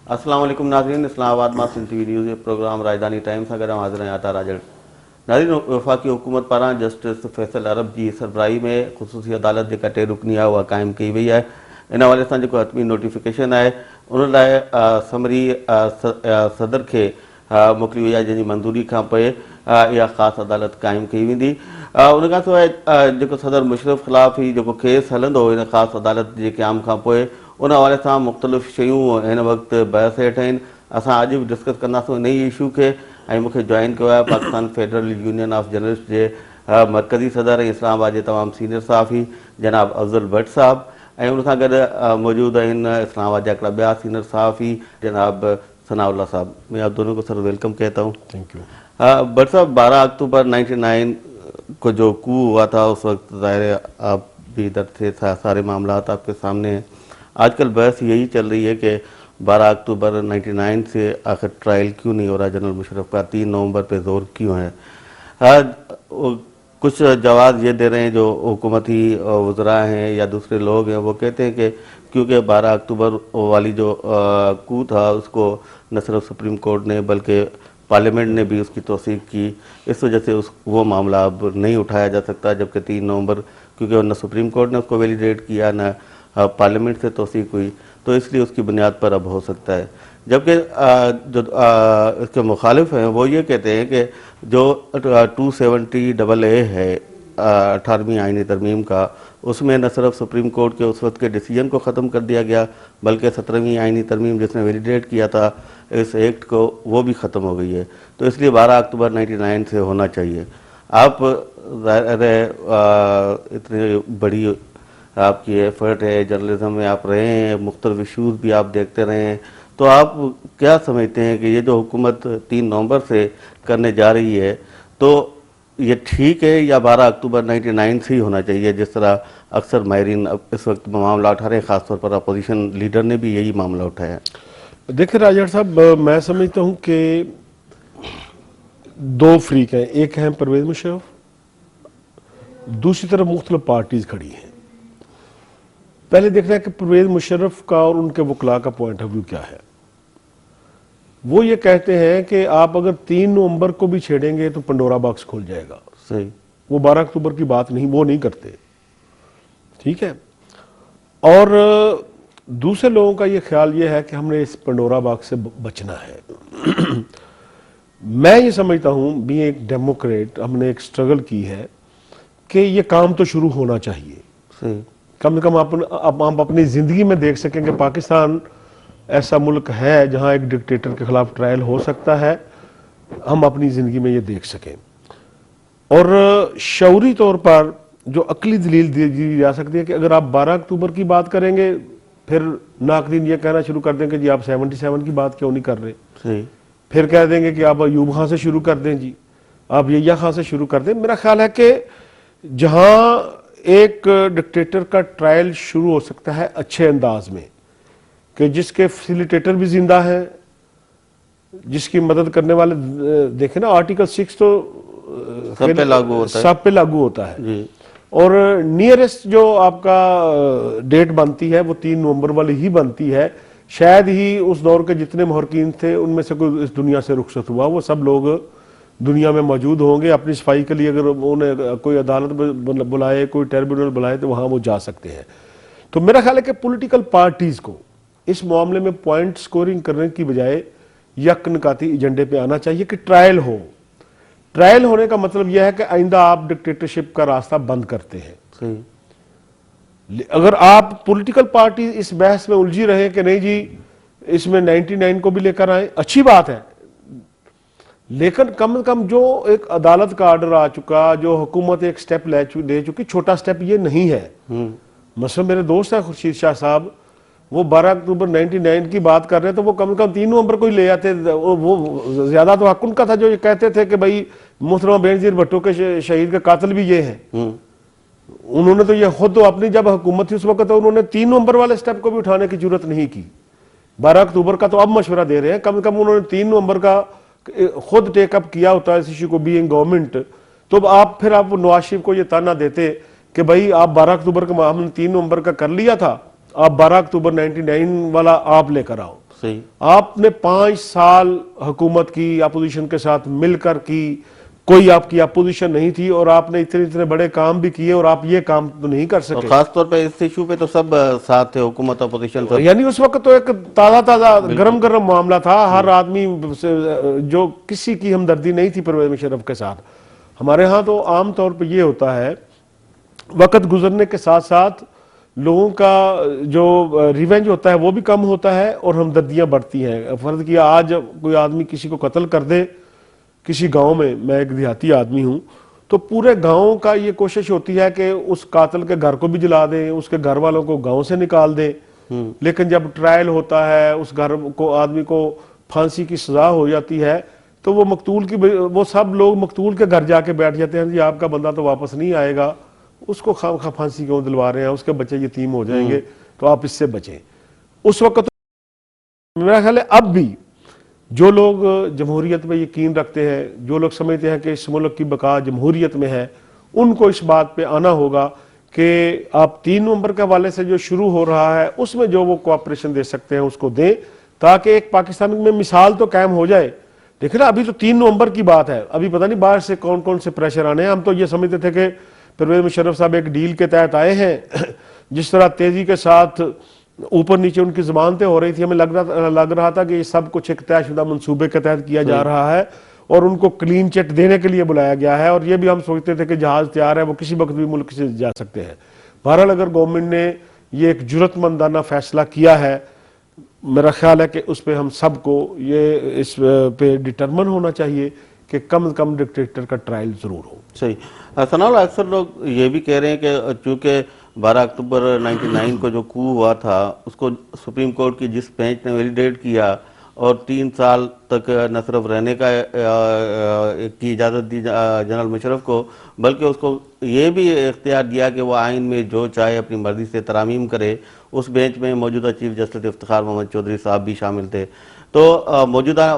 अस्सलाम वालेकुम नाज़रीन, इस्लामाबाद मां सिंध टीवी न्यूज़ प्रोग्राम राजधानी टाइम्स सां गॾु हाज़िर आहियां आता राजड़। नाज़रीन, वफ़ाक़ी हुकूमत पारां जस्टिस फैसल अरब जी सरबराही में ख़ुसूसी अदालत जेका 3 रुकनी आहे उहा क़ाइमु कई वई आहे। इन हवाले सां जेको हतमी नोटिफिकेशन आहे उन लाइ समरी सदर खे मोकिली वई आहे, जंहिंजी मंज़ूरी खां पोइ इहा ख़ासि अदालत क़ाइमु कई वेंदी। उन खां सवाइ जेको सदर मुशर्रफ ख़िलाफ़ ही जेको केस हलंदो हिन ख़ासि अदालत जे क़याम खां पोइ, उन हवाले सां मुख़्तलिफ़ शयूं हिन वक़्तु बहस हेठि आहिनि। असां अॼु बि डिस्कस कंदासीं इन ई इशू खे। ऐं मूंखे जॉइन कयो आहे Pakistan federal union of journalist जे मरकज़ी सदर ऐं इस्लामाबाद जे तमामु सीनियर सहाफ़ी जनाब अफ़ज़ल भट्ट साहब, ऐं उनसां गॾु मौजूदु आहिनि इस्लामाबाद जा हिकिड़ा ॿिया सीनियर सहाफ़ी जनाब सनाउल्ला साहब। मैं आप दोनों को सर वेलकम कहता हूँ। Thank you. भट्ट साहब, 12 अक्टूबर 99 को जो कू हुआ था उस वक्त ज़ाहिर आप भी इधर थे, सारे मामलात आपके सामने हैं। आजकल बहस यही चल रही है कि 12 अक्टूबर 99 से आखिर ट्रायल क्यों नहीं हो रहा जनरल मुशर्रफ का, 3 नवंबर पे जोर क्यों है। कुछ जवाब ये दे रहे हैं जो हुकूमती वज़रा हैं या दूसरे लोग हैं, वो कहते हैं कि क्योंकि 12 अक्टूबर वाली जो कू था उसको न सिर्फ सुप्रीम कोर्ट ने बल्कि पार्लियामेंट ने भी उसकी तौसीक की, इस वजह से वो मामला अब नहीं उठाया जा सकता। जबकि 3 नवंबर क्योंकि न सुप्रीम कोर्ट ने उसको वैलिडेट किया न पार्लियामेंट से तौसीक हुई, तो इसलिए उसकी बुनियाद पर अब हो सकता है। जबकि जो इसके मुखालिफ हैं वो ये कहते हैं कि जो 270AA है 18वीं आईनी तरमीम का, उसमें न सिर्फ सुप्रीम कोर्ट के उस वक्त के डिसीजन को ख़त्म कर दिया गया बल्कि 17वीं आईनी तरमीम जिसने वैलिडेट किया था इस एक्ट को, वो भी ख़त्म हो गई है। तो इसलिए 12 अक्टूबर 99 से होना चाहिए। आप इतनी बड़ी आपकी एफर्ट है, जर्नलिज्म में आप रहे हैं, मुख्तलिफ इशूज़ भी आप देखते रहे हैं, तो आप क्या समझते हैं कि ये जो हुकूमत 3 नवंबर से करने जा रही है तो ये ठीक है या 12 अक्टूबर 99 से ही होना चाहिए, जिस तरह अक्सर माहिरीन अब इस वक्त मामला उठा रहे हैं, ख़ासतौर पर अपोजिशन लीडर ने भी यही मामला उठाया। देखिए राजड़ साहब, मैं समझता हूँ कि 2 फ्रीक हैं, एक है परवेज़ मुशर्रफ, दूसरी तरफ मुख्तलिफ पार्टीज खड़ी हैं। पहले देखना है कि परवेज़ मुशर्रफ का और उनके वकला का पॉइंट ऑफ व्यू क्या है। वो ये कहते हैं कि आप अगर 3 नवंबर को भी छेड़ेंगे तो पंडोरा बॉक्स खुल जाएगा। सही, वो 12 अक्टूबर की बात नहीं, वो नहीं करते, ठीक है। और दूसरे लोगों का ये ख्याल ये है कि हमने इस पंडोरा बॉक्स से बचना है। मैं ये समझता हूँ, भी एक डेमोक्रेट, हमने एक स्ट्रगल की है कि ये काम तो शुरू होना चाहिए। सही, कम से कम हम अपनी ज़िंदगी में देख सकें कि पाकिस्तान ऐसा मुल्क है जहां एक डिक्टेटर के खिलाफ ट्रायल हो सकता है, हम अपनी ज़िंदगी में ये देख सकें। और शऊरी तौर पर जो अकली दलील दी जा सकती है कि अगर आप 12 अक्टूबर की बात करेंगे फिर नाकदीन ये कहना शुरू कर दें कि जी आप 77 की बात क्यों नहीं कर रहे। सही, फिर कह देंगे कि आप अयूब खां से शुरू कर दें, जी आप यहिया खां से शुरू कर दें। मेरा ख्याल है कि जहां एक डिक्टेटर का ट्रायल शुरू हो सकता है अच्छे अंदाज में, कि जिसके फैसिलिटेटर भी जिंदा है, जिसकी मदद करने वाले, देखें ना आर्टिकल 6 तो सब पे लागू होता है जी। और नियरेस्ट जो आपका डेट बनती है वो 3 नवंबर वाली ही बनती है। शायद ही उस दौर के जितने महरकीन थे उनमें से कोई इस दुनिया से रुखसत हुआ, वो सब लोग दुनिया में मौजूद होंगे। अपनी सफाई के लिए अगर उन्हें कोई अदालत बुलाए, कोई ट्रिब्यूनल बुलाए तो वहाँ वो जा सकते हैं। तो मेरा ख्याल है कि पॉलिटिकल पार्टीज़ को इस मामले में पॉइंट स्कोरिंग करने की बजाय यकनकाती एजेंडे पे आना चाहिए कि ट्रायल हो। ट्रायल होने का मतलब यह है कि आइंदा आप डिक्टेटरशिप का रास्ता बंद करते हैं। सही। अगर आप पॉलिटिकल पार्टी इस बहस में उलझी रहे कि नहीं जी इसमें 99 को भी लेकर आए, अच्छी बात है, लेकिन कम से कम जो एक अदालत का ऑर्डर आ चुका, जो हुकूमत एक स्टेप ले चुकी, छोटा स्टेप ये नहीं है। मसलन मेरे दोस्त हैं खुर्शीद शाह साहब, वो 12 अक्टूबर 99 की बात कर रहे हैं, तो वो कम से कम 3 नवंबर को ही ले आते। वो ज्यादा तो हक उनका था जो ये कहते थे कि भाई मोहतरमा बेनजीर भुट्टो के शहीद के कातिल भी ये हैं। उन्होंने तो ये खुद तो अपनी जब हुकूमत थी उस वक्त तो उन्होंने 3 नवंबर वाले स्टेप को भी उठाने की जरूरत नहीं की। 12 अक्टूबर का तो अब मशवरा दे रहे हैं, कम से कम उन्होंने 3 नवंबर का खुद टेकअप किया होता है इस इशू को, बीइंग गवर्नमेंट। तो आप नवाज शरीफ को ये ताना देते कि भाई आप 12 अक्टूबर का हमने 3 नवंबर का कर लिया था, आप 12 अक्टूबर 99 वाला आप लेकर आओ। सही। आपने 5 साल हुकूमत की, अपोजिशन के साथ मिलकर की, कोई आपकी अपोजिशन नहीं थी और आपने इतने इतने बड़े काम भी किए और आप ये काम तो नहीं कर और सके। खास तौर पे इस इशू पे तो सब साथ थे, हुकूमत अपोजिशन सब। यानी उस वक्त तो एक ताजा ताजा गरम गरम मामला था, हर आदमी जो किसी की हमदर्दी नहीं थी परवेज मुशर्रफ के साथ। हमारे यहाँ तो आम तौर पे ये होता है, वक्त गुजरने के साथ साथ लोगों का जो रिवेंज होता है वो भी कम होता है और हमदर्दियां बढ़ती हैं। फर्ज किया आज कोई आदमी किसी को कत्ल कर दे किसी गांव में, मैं एक देहाती आदमी हूं, तो पूरे गांव का ये कोशिश होती है कि उस कातिल के घर को भी जला दें, उसके घर वालों को गांव से निकाल दें। लेकिन जब ट्रायल होता है, उस घर को आदमी को फांसी की सजा हो जाती है, तो वो सब लोग मकतूल के घर जाके बैठ जाते हैं, जी आपका बंदा तो वापस नहीं आएगा, उसको खामखा फांसी क्यों दिलवा रहे हैं, उसके बच्चे यतीम हो जाएंगे, तो आप इससे बचें। उस वक्त तो मेरा ख्याल है अब भी जो लोग जमहूरियत में यकीन रखते हैं, जो लोग समझते हैं कि इस मुल्क की बका जमहूरियत में है, उनको इस बात पे आना होगा कि आप 3 नवंबर के हवाले से जो शुरू हो रहा है उसमें जो वो कोऑपरेशन दे सकते हैं उसको दें, ताकि एक पाकिस्तान में मिसाल तो कायम हो जाए। देखिए ना, अभी तो 3 नवंबर की बात है, अभी पता नहीं बाहर से कौन कौन से प्रेशर आने हैं। हम तो ये समझते थे कि परवेज मुशर्रफ साहब एक डील के तहत आए हैं, जिस तरह तेजी के साथ ऊपर नीचे उनकी जमानतें हो रही थी, हमें लग रहा था कि ये सब कुछ एक तयशुदा मंसूबे के तहत किया जा रहा है और उनको क्लीन चिट देने के लिए बुलाया गया है। और ये भी हम सोचते थे कि जहाज तैयार है, वो किसी वक्त भी मुल्क से जा सकते हैं। बहरहाल अगर गवर्नमेंट ने ये एक जुर्रतमंदाना फैसला किया है, मेरा ख्याल है कि उस पर हम सबको ये इस पे डिटरमन होना चाहिए कि कम से कम डिक्टेटर का ट्रायल जरूर हो। सही। सनाउल, अक्सर लोग ये भी कह रहे हैं कि चूंकि 12 अक्टूबर 99 को जो कू हुआ था उसको सुप्रीम कोर्ट की जिस बेंच ने वैलिडेट किया और 3 साल तक न सिर्फ रहने का की इजाज़त दी जनरल मुशर्रफ को, बल्कि उसको ये भी इख्तियार दिया कि वो आइन में जो चाहे अपनी मर्जी से तरामीम करे। उस बेंच में मौजूदा चीफ जस्टिस इफ्तिखार मोहम्मद चौधरी साहब भी शामिल थे। तो मौजूदा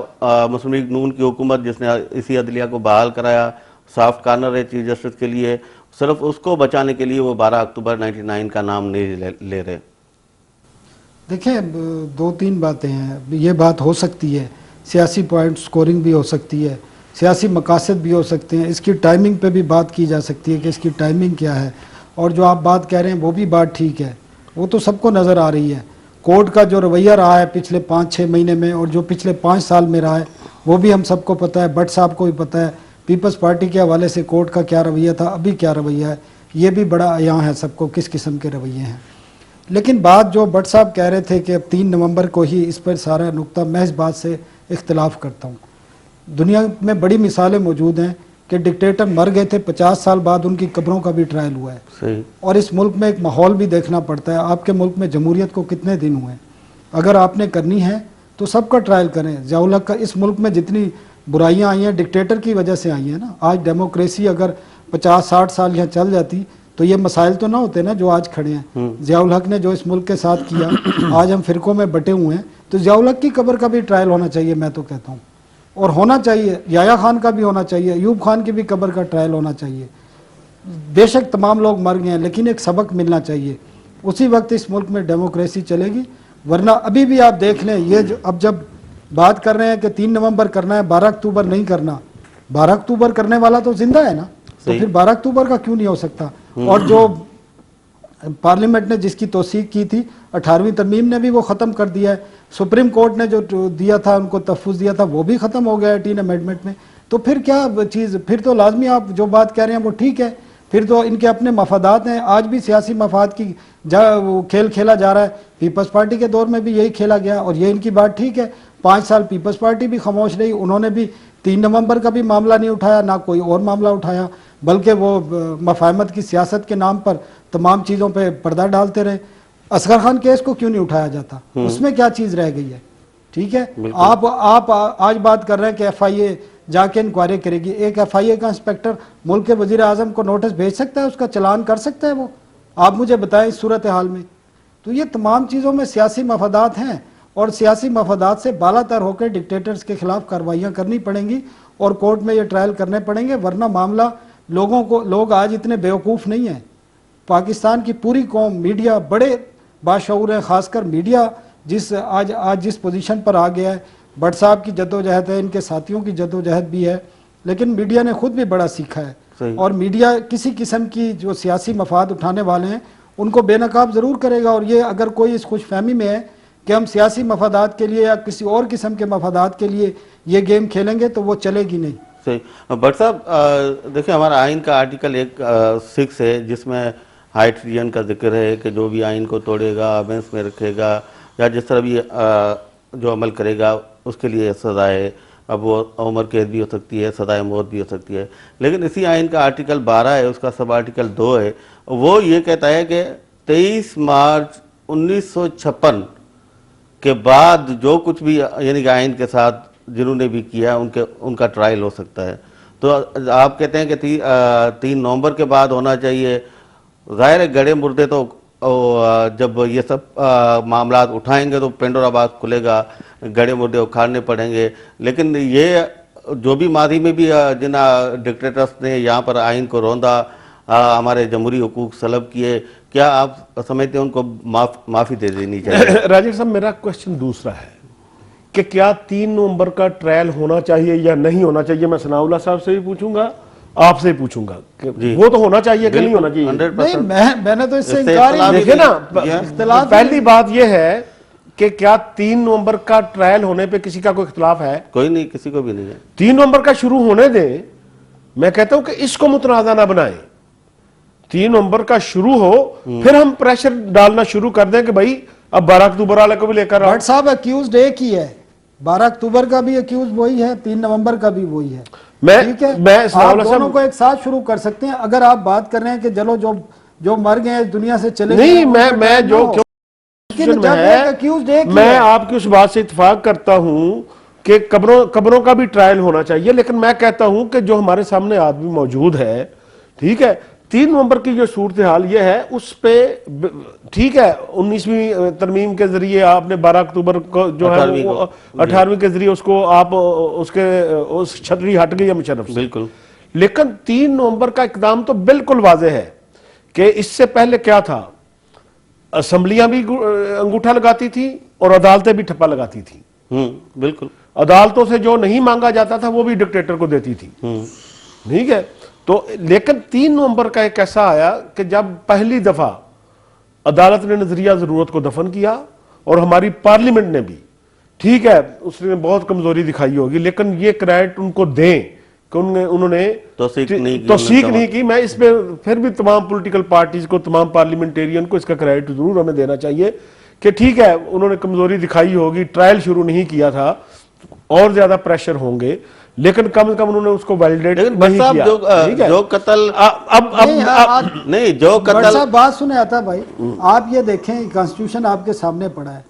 मुस्लिम लीग नून की हुकूमत जिसने इसी अदलिया को बहाल कराया, सॉफ्ट कॉर्नर है चीफ जस्टिस के लिए, सिर्फ उसको बचाने के लिए वो 12 अक्टूबर 99 का नाम नहीं ले रहे। देखिए, 2-3 बातें हैं। ये बात हो सकती है, सियासी पॉइंट स्कोरिंग भी हो सकती है, सियासी मकासद भी हो सकते हैं, इसकी टाइमिंग पे भी बात की जा सकती है कि इसकी टाइमिंग क्या है। और जो आप बात कह रहे हैं वो भी बात ठीक है, वो तो सबको नज़र आ रही है। कोर्ट का जो रवैया रहा है पिछले 5-6 महीने में और जो पिछले 5 साल में रहा है वो भी हम सबको पता है, भट्ट साहब को भी पता है। पीपल्स पार्टी के हवाले से कोर्ट का क्या रवैया था, अभी क्या रवैया है, ये भी बड़ा यहाँ है सबको किस किस्म के रवैये हैं। लेकिन बात जो भट्ट साहब कह रहे थे कि अब 3 नवंबर को ही इस पर सारा नुक्ता, मैं इस बात से इख्तलाफ करता हूँ। दुनिया में बड़ी मिसालें मौजूद हैं कि डिक्टेटर मर गए थे, 50 साल बाद उनकी कब्रों का भी ट्रायल हुआ है। सही। और इस मुल्क में एक माहौल भी देखना पड़ता है। आपके मुल्क में जमहूरियत को कितने दिन हुए, अगर आपने करनी है तो सबका ट्रायल करें। ज़ियाउल हक का इस मुल्क में जितनी बुराइयां आई हैं डिक्टेटर की वजह से आई हैं ना। आज डेमोक्रेसी अगर 50-60 साल यहाँ चल जाती तो ये मसाइल तो ना होते ना जो आज खड़े हैं। ज़ियाउल हक ने जो इस मुल्क के साथ किया, आज हम फिरकों में बटे हुए हैं, तो ज़ियाउल हक की कब्र का भी ट्रायल होना चाहिए, मैं तो कहता हूँ, और होना चाहिए। याया खान का भी होना चाहिए, अयूब खान की भी कब्र का ट्रायल होना चाहिए। बेशक तमाम लोग मर गए हैं, लेकिन एक सबक मिलना चाहिए। उसी वक्त इस मुल्क में डेमोक्रेसी चलेगी। वरना अभी भी आप देख लें, ये जो अब जब बात कर रहे हैं कि 3 नवंबर करना है, 12 अक्टूबर नहीं करना, 12 अक्टूबर करने वाला तो जिंदा है ना, तो फिर 12 अक्टूबर का क्यों नहीं हो सकता। और जो पार्लियामेंट ने जिसकी तौसीक की थी 18वीं तरमीम ने भी वो ख़त्म कर दिया है। सुप्रीम कोर्ट ने जो दिया था, उनको तहफ़्फ़ुज़ दिया था, वो भी ख़त्म हो गया है 18 अमेंडमेंट में। तो फिर क्या चीज़, फिर तो लाजमी आप जो बात कह रहे हैं वो ठीक है, फिर तो इनके अपने मफादात हैं। आज भी सियासी मफाद की वो खेल खेला जा रहा है। पीपल्स पार्टी के दौर में भी यही खेला गया और ये इनकी बात ठीक है। 5 साल पीपल्स पार्टी भी खामोश रही, उन्होंने भी 3 नवंबर का भी मामला नहीं उठाया, ना कोई और मामला उठाया, बल्कि वो मफाहमत की सियासत के नाम पर तमाम चीज़ों पे पर्दा डालते रहे। असगर खान केस को क्यों नहीं उठाया जाता, उसमें क्या चीज़ रह गई है। ठीक है, आप आज बात कर रहे हैं कि FIA जाके इंक्वायरी करेगी। एक FIA का इंस्पेक्टर मुल्क के वजीर आजम को नोटिस भेज सकता है, उसका चलान कर सकता है वो, आप मुझे बताएं इस सूरत हाल में। तो ये तमाम चीज़ों में सियासी मफादात हैं और सियासी मफादात से बालातर होकर डिक्टेटर्स के खिलाफ कार्रवाइयाँ करनी पड़ेंगी और कोर्ट में ये ट्रायल करने पड़ेंगे। वरना मामला लोग आज इतने बेवकूफ़ नहीं हैं। पाकिस्तान की पूरी कौम, मीडिया बड़े बाशऊर है, ख़ासकर मीडिया आज जिस पोजीशन पर आ गया है, भट्ट साहब की जद्दोजहद है, इनके साथियों की जद्दोजहद भी है, लेकिन मीडिया ने खुद भी बड़ा सीखा है। सही। और मीडिया किसी किस्म की जो सियासी मफाद उठाने वाले हैं उनको बेनकाब ज़रूर करेगा। और ये अगर कोई इस खुशफहमी में है कि हम सियासी मफादात के लिए या किसी और किस्म के मफादात के लिए ये गेम खेलेंगे तो वो चलेगी नहीं। सही। भट्ट साहब, देखिए हमारा आइन का आर्टिकल 6 है जिसमें हाई ट्रियन का जिक्र है कि जो भी आइन को तोड़ेगा, अमेंस में रखेगा या जिस तरह भी जो अमल करेगा उसके लिए सज़ा है। अब वो उम्र कैद भी हो सकती है, सज़ाए मौत भी हो सकती है। लेकिन इसी आइन का आर्टिकल 12 है, उसका सब आर्टिकल 2 है, वो ये कहता है कि 23 मार्च 1956 के बाद जो कुछ भी यानी कि आइन के साथ जिन्होंने भी किया उनका ट्रायल हो सकता है। तो आप कहते हैं कि 3 नवंबर के बाद होना चाहिए। जाहिर है गड़े मुर्दे तो जब ये सब मामला उठाएंगे तो पेंडोरा बॉक्स खुलेगा, गड़े मुर्दे उखाड़ने पड़ेंगे। लेकिन ये जो भी मादी में भी जिन डिक्टेटर्स ने यहाँ पर आइन को रौंदा, हमारे जमहूरी हुकूक सलब किए, क्या आप समझते हैं उनको माफ़ी दे देनी चाहिए? राजेश साहब, मेरा क्वेश्चन दूसरा है कि क्या 3 नवंबर का ट्रायल होना चाहिए या नहीं होना चाहिए? मैं सनाउल्लाह साहब से भी पूछूंगा, आपसे ही पूछूंगा कि वो तो होना चाहिए कि नहीं होना चाहिए? 100%। नहीं, मैंने तो इससे इनकार ही देखिए ना, इख्तिलाफ पहली बात यह है कि क्या 3 नवंबर का ट्रायल होने पे किसी का कोई इख्तिलाफ है? कोई नहीं, किसी को भी नहीं है। 3 नवंबर का शुरू होने दें। मैं कहता हूं कि इसको मुतनाज़ा ना बनाएं। 3 नवंबर का शुरू हो, फिर हम प्रेशर डालना शुरू कर दें कि भाई अब 12 अक्टूबर वाले को भी लेकर आओ। भट्ट साहब अक्यूज्ड एक ही है, 12 अक्टूबर का भी अक्यूज वही है, 3 नवंबर का भी वही है। ठीक है, आप दोनों को एक साथ शुरू कर सकते हैं। अगर आप बात कर रहे हैं कि चलो जो मर गए इस दुनिया से चले नहीं, मैं जो मैं आपकी उस बात से इत्तेफाक करता हूं कि कब्रों का भी ट्रायल होना चाहिए। लेकिन मैं कहता हूं कि जो हमारे सामने आदमी मौजूद है, ठीक है, 3 नवंबर की जो सूरत हाल ये है उस पे ठीक है, 19वीं तरमीम के जरिए आपने 12 अक्टूबर को जो है 18वीं के जरिए उसको आप उस छतरी हट गई है मुशर्रफ से, बिल्कुल। लेकिन 3 नवंबर का इकदाम तो बिल्कुल वाज़ेह है कि इससे पहले क्या था, असम्बलियां भी अंगूठा लगाती थी और अदालतें भी ठप्पा लगाती थी। बिल्कुल। अदालतों से जो नहीं मांगा जाता था वो भी डिक्टेटर को देती थी। ठीक है, तो लेकिन 3 नवंबर का एक ऐसा आया कि जब पहली दफा अदालत ने नजरिया जरूरत को दफन किया और हमारी पार्लियामेंट ने भी, ठीक है, उसने बहुत कमजोरी दिखाई होगी, लेकिन ये क्रेडिट उनको दें कि उन्होंने तौसीक नहीं की। मैं इस पे फिर भी तमाम पॉलिटिकल पार्टीज को, तमाम पार्लियामेंटेरियन को इसका क्रेडिट जरूर हमें देना चाहिए कि ठीक है, उन्होंने कमजोरी दिखाई होगी, ट्रायल शुरू नहीं किया था, और ज्यादा प्रेशर होंगे, लेकिन कम से कम उन्होंने उसको वैलिडेट नहीं किया। जो कत्ल नहीं, जो कत्ल, बात सुने आता भाई, आप ये देखें कॉन्स्टिट्यूशन आपके सामने पड़ा है,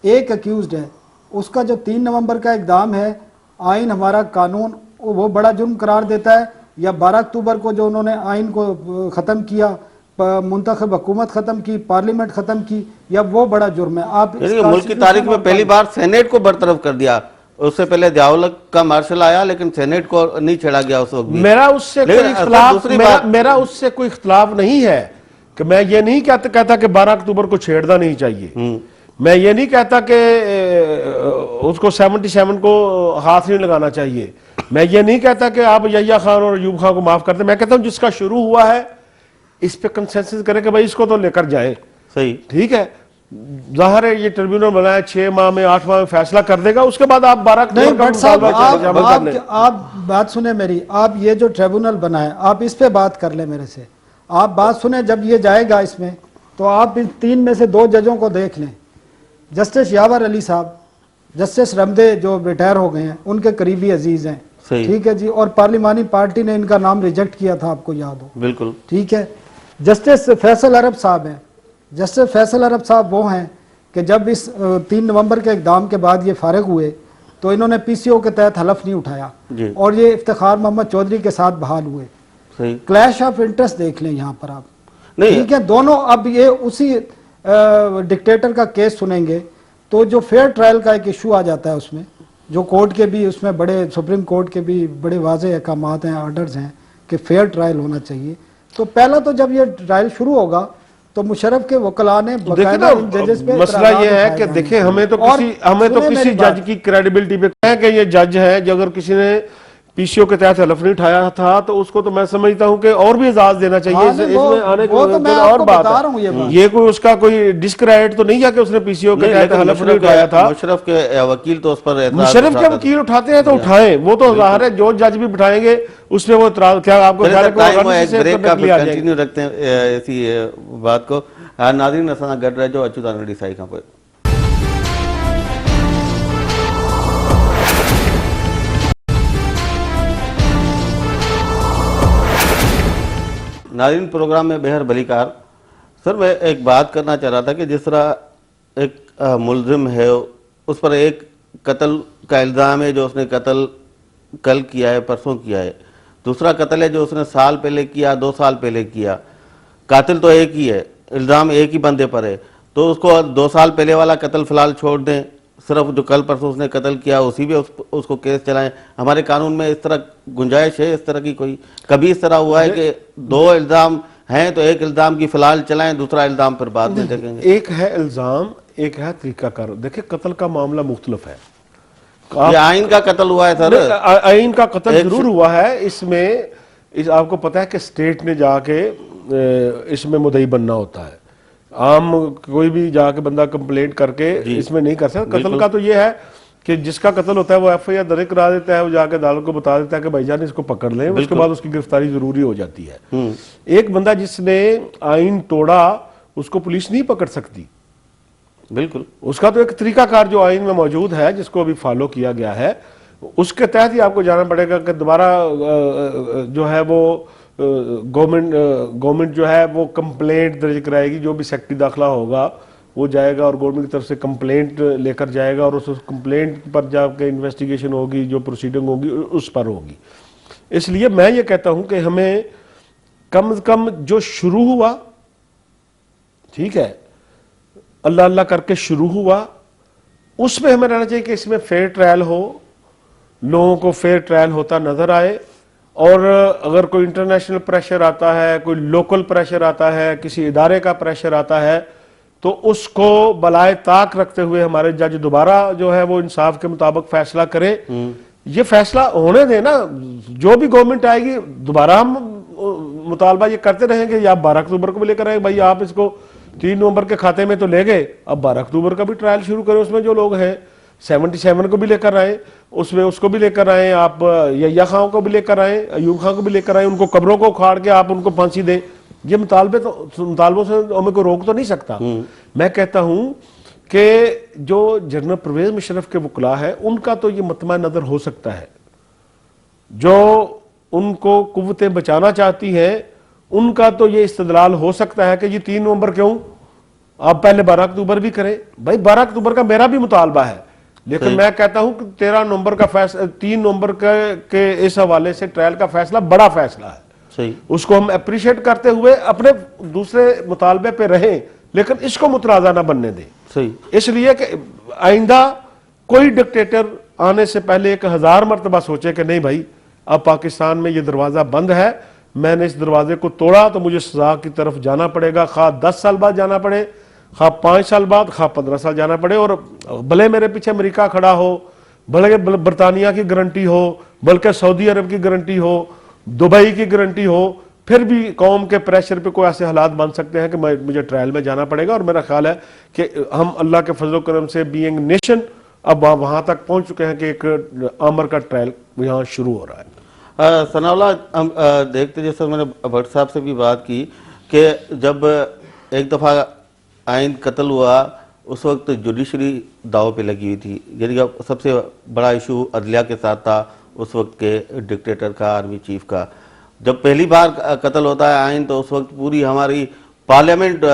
एक अक्यूज्ड है, उसका जो 3 नवंबर का इकदाम है, आइन हमारा कानून वो बड़ा जुर्म करार देता है, या 12 अक्टूबर को जो उन्होंने आइन को ख़त्म किया, मुंतखब हुकूमत ख़त्म की, पार्लियामेंट ख़त्म की, या वो बड़ा जुर्म है। आप मुल्क की तारीख में पहली बार सेनेट को बरतरफ कर दिया। उससे पहले ज़ियाउल का मार्शल आया, लेकिन सेनेट को नहीं छेड़ा गया उस वक्त भी। मेरा उससे कोई इख्तिलाफ नहीं है कि मैं ये नहीं कहता कि 12 अक्टूबर को छेड़ना नहीं चाहिए। मैं ये नहीं कहता कि उसको 77 को हाथ नहीं लगाना चाहिए। मैं ये नहीं कहता कि आप यहिया खान और अयूब खान को माफ कर दें। मैं कहता हूं जिसका शुरू हुआ है इस पे कंसेंसस करें कि भाई इसको तो लेकर जाए। सही, ठीक है, जाहिर है ये ट्रिब्यूनल बनाया, 6 माह में 8 माह में फैसला कर देगा, उसके बाद आप 12 आप बात सुने मेरी, आप ये जो ट्रिब्यूनल बना है आप इस पे बात कर ले मेरे से। आप बात सुने, जब ये जाएगा इसमें तो आप इन 3 में से 2 जजों को देख लें, जस्टिस यावर अली साहब, जस्टिस रमदे जो रिटायर हो गए हैं, उनके करीबी अजीज हैं, ठीक है जी, और पार्लिमानी पार्टी ने इनका नाम रिजेक्ट किया था, आपको याद हो, बिल्कुल, ठीक है। जस्टिस फैसल अरब साहब हैं, जस्टिस फैसल अरब साहब वो हैं कि जब इस 3 नवंबर के इक़दाम के बाद ये फारिग हुए तो इन्होंने PCO के तहत हलफ नहीं उठाया और ये इफ्तिखार मोहम्मद चौधरी के साथ बहाल हुए। क्लैश ऑफ इंटरेस्ट देख लें यहाँ पर आप, ठीक है, दोनों। अब ये उसी डिक्टेटर का केस सुनेंगे तो जो फेयर ट्रायल का एक इशू आ जाता है उसमें, जो कोर्ट के भी उसमें बड़े, सुप्रीम कोर्ट के भी बड़े वाज़ेह अहकामात हैं, ऑर्डर्स हैं कि फेयर ट्रायल होना चाहिए। तो पहला तो जब ये ट्रायल शुरू होगा तो मुशर्रफ के वकला ने देखिए बकायदा इन जजेस पे मसला इतराज़ात ये है उठाए कि गए देखिए हैं। हमें तो और किसी सुनिए मेरी जज बात। की क्रेडिबिलिटी पे है कि ये जज है, जो अगर किसी ने पीसीओ के तहत हलफ नहीं उठाया था तो उसको तो मैं समझता हूं कि और भी एजाज देना चाहिए। हाँ, नहीं, इसमें आने वो तो मैं और आपको बात बता है। रहा हूं ये बात। ये कोई उसका कोई डिस्क्रेडिट तो नहीं है कि उसने पीसीओ के नहीं, तहत लेकिन हलफ नहीं उठाया था। मुशर्रफ के वकील तो उस पर एतराज मुशर्रफ के उठाते थे। वकील उठाते हैं तो जी हाँ। उठाएं, वो तो जाहिर है जो जज भी बिठाएंगे उसमें वो इतराज, क्या आपको चलिए ख्याल सर, है कि वो टाइम हुआ रन एक से ब्रेक का, करने के लिए फिर आ जाएंगे? कंटिन्यू रखते हैं इसी बात को। नाज़रीन असां सां गॾु रहिजो अचूं था साई खां पोइ। नाज़रीन प्रोग्राम में बेहर भलीकार। सर मैं एक बात करना चाह रहा था कि जिस तरह एक मुलजिम है उस पर एक कत्ल का इल्ज़ाम है, जो उसने कत्ल कल किया है, परसों किया है। दूसरा कत्ल है जो उसने साल पहले किया, 2 साल पहले किया। कातिल तो एक ही है, इल्ज़ाम एक ही बंदे पर है, तो उसको 2 साल पहले वाला कत्ल फिलहाल छोड़ दें, सिर्फ जो कल परसों उसने कत्ल किया उसी पे उसको केस चलाएं। हमारे कानून में इस तरह गुंजाइश है? इस तरह की कोई कभी इस तरह हुआ है कि 2 इल्ज़ाम हैं तो एक इल्ज़ाम की फिलहाल चलाएं, दूसरा इल्ज़ाम फिर बाद में देखेंगे? एक है इल्ज़ाम, एक है तरीकाकार। देखिए कत्ल का मामला मुख्तलिफ है। ये आइन का कत्ल हुआ है सर। आइन का कत्ल जरूर हुआ है। इसमें आपको पता है कि स्टेट ने जाके इसमें मुद्दई बनना होता है। आम कोई भी जाके बंदा कंप्लेंट करके इसमें नहीं कर सकता। कत्ल का तो ये है कि जिसका कत्ल होता है वो एफआईआर दर्ज करा देता है, वो जाके अदालत को बता देता है कि भाईजान इसको पकड़ लें, उसके बाद उसकी गिरफ्तारी जरूरी हो जाती है। एक बंदा जिसने आइन तोड़ा उसको पुलिस नहीं पकड़ सकती। बिल्कुल, उसका तो एक तरीकाकार जो आइन में मौजूद है, जिसको अभी फॉलो किया गया है, उसके तहत ही आपको जाना पड़ेगा कि दोबारा जो है वो गवर्नमेंट जो है वो कंप्लेंट दर्ज कराएगी। जो भी सेक्रेटरी दाखिला होगा वो जाएगा और गवर्नमेंट की तरफ से कंप्लेंट लेकर जाएगा और उस कंप्लेंट पर जाकर इन्वेस्टिगेशन होगी, जो प्रोसीडिंग होगी उस पर होगी। इसलिए मैं ये कहता हूं कि हमें कम से कम जो शुरू हुआ, ठीक है, अल्लाह अल्लाह करके शुरू हुआ, उसमें हमें रहना चाहिए कि इसमें फेयर ट्रायल हो, लोगों को फेयर ट्रायल होता नजर आए। और अगर कोई इंटरनेशनल प्रेशर आता है, कोई लोकल प्रेशर आता है, किसी इदारे का प्रेशर आता है, तो उसको बलाए ताक रखते हुए हमारे जज दोबारा जो है वो इंसाफ के मुताबिक फैसला करे। ये फैसला होने देना, जो भी गवर्नमेंट आएगी दोबारा हम मुतालबा ये करते रहेंगे। या 12 अक्टूबर को भी लेकर आए, भाई आप इसको 3 नवंबर के खाते में तो ले गए, अब 12 अक्टूबर का भी ट्रायल शुरू करें। उसमें जो लोग हैं 77 को भी लेकर आए, उसमें उसको भी लेकर आए, आप यहिया खां को भी लेकर आए, अयूब खां को भी लेकर आए, उनको कब्रों को उखाड़ के आप उनको फांसी दें। ये मुतालबों से हमें को रोक तो नहीं सकता। मैं कहता हूं कि जो जनरल परवेज मुशर्रफ के वकला है उनका तो ये मतमा नजर हो सकता है, जो उनको कुव्वतें बचाना चाहती हैं उनका तो ये इस्तदलाल हो सकता है कि ये 3 नवंबर क्यों, आप पहले 12 अक्टूबर भी करें। भाई 12 अक्टूबर का मेरा भी मुतालबा है, लेकिन मैं कहता हूं कि 13 नवंबर का फैसला, 3 नवंबर के इस हवाले से ट्रायल का फैसला बड़ा फैसला है। सही, उसको हम अप्रिशिएट करते हुए अपने दूसरे मुतालबे पे रहें, लेकिन इसको मुतराजा ना बनने दें। सही, इसलिए कि आइंदा कोई डिक्टेटर आने से पहले 1000 मरतबा सोचे कि नहीं भाई अब पाकिस्तान में ये दरवाजा बंद है, मैंने इस दरवाजे को तोड़ा तो मुझे सजा की तरफ जाना पड़ेगा, खा 10 साल बाद जाना पड़े, खा 5 साल बाद, खा 15 साल जाना पड़े। और भले मेरे पीछे अमेरिका खड़ा हो, भले बरतानिया की गारंटी हो, बल्कि सऊदी अरब की गारंटी हो, दुबई की गारंटी हो, फिर भी कौम के प्रेशर पे कोई ऐसे हालात बन सकते हैं कि मुझे ट्रायल में जाना पड़ेगा। और मेरा ख्याल है कि हम अल्लाह के फजल करम से बीइंग नेशन अब वहां तक पहुंच चुके हैं कि एक आमर का ट्रायल यहाँ शुरू हो रहा है। सनाउल्लाह, हम देखते, जैसे मैंने भट्ट साहब से भी बात की कि जब एक दफ़ा आइन कत्ल हुआ उस वक्त जुडिशरी दाव पे लगी हुई थी, यानी कि सबसे बड़ा इशू अदलिया के साथ था उस वक्त के डिक्टेटर का, आर्मी चीफ का। जब पहली बार कत्ल होता है आइन तो उस वक्त पूरी हमारी पार्लियामेंट